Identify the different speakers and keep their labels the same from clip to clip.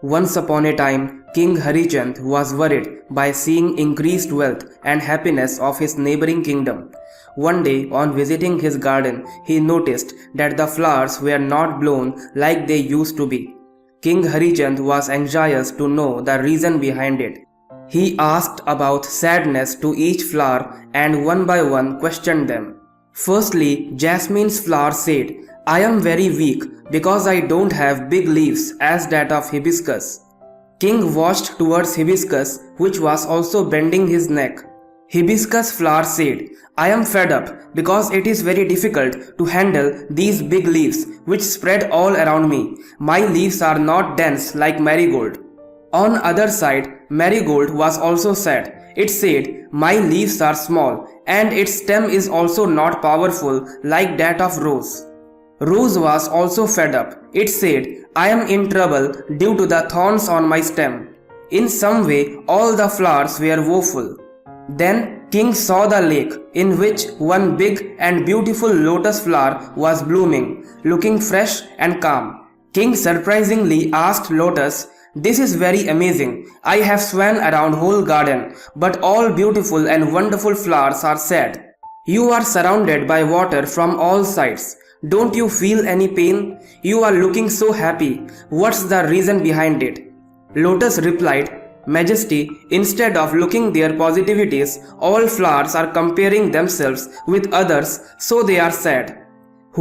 Speaker 1: Once upon a time, King Harichand was worried by seeing increased wealth and happiness of his neighboring kingdom. One day, on visiting his garden, he noticed that the flowers were not blown like they used to be. King Harichand was anxious to know the reason behind it. He asked about sadness to each flower and one by one questioned them. Firstly, Jasmine's flower said, "I am very weak because I don't have big leaves as that of hibiscus." King watched towards hibiscus, which was also bending his neck. Hibiscus flower said, "I am fed up because it is very difficult to handle these big leaves which spread all around me. My leaves are not dense like marigold." On other side, marigold was also sad. It said, "My leaves are small and its stem is also not powerful like that of rose." Rose was also fed up. It said, "I am in trouble due to the thorns on my stem." In some way, all the flowers were woeful. Then King saw the lake in which one big and beautiful lotus flower was blooming, looking fresh and calm. King surprisingly asked Lotus, "This is very amazing. I have swam around whole garden, but all beautiful and wonderful flowers are sad. You are surrounded by water from all sides. Don't you feel any pain? You are looking so happy. What's the reason behind it?" Lotus replied, "Majesty, instead of looking their positivities, all flowers are comparing themselves with others, so they are sad.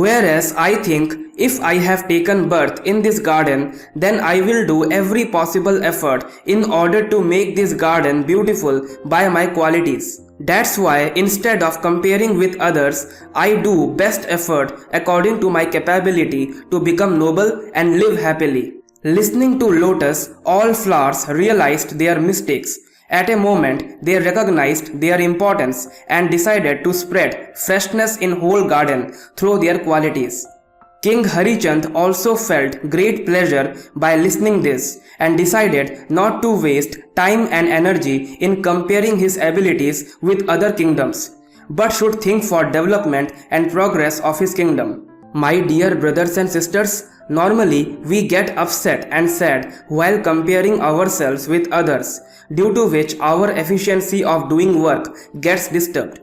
Speaker 1: Whereas I think if I have taken birth in this garden, then I will do every possible effort in order to make this garden beautiful by my qualities. That's why instead of comparing with others, I do best effort according to my capability to become noble and live happily." Listening to Lotus, all flowers realized their mistakes. At a moment, they recognized their importance and decided to spread freshness in whole garden through their qualities. King Harichand also felt great pleasure by listening this and decided not to waste time and energy in comparing his abilities with other kingdoms, but should think for development and progress of his kingdom. My dear brothers and sisters, normally we get upset and sad while comparing ourselves with others, due to which our efficiency of doing work gets disturbed.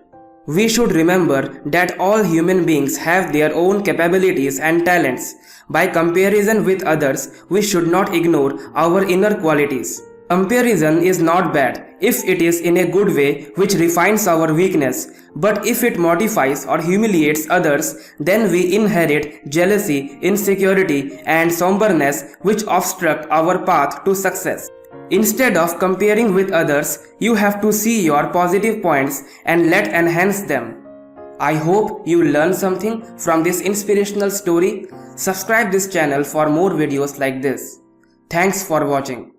Speaker 1: We should remember that all human beings have their own capabilities and talents. By comparison with others, we should not ignore our inner qualities. Comparison is not bad if it is in a good way which refines our weakness, but if it mortifies or humiliates others, then we inherit jealousy, insecurity and somberness which obstruct our path to success. Instead of comparing with others, you have to see your positive points and let enhance them. I hope you learned something from this inspirational story. Subscribe this channel for more videos like this. Thanks for watching.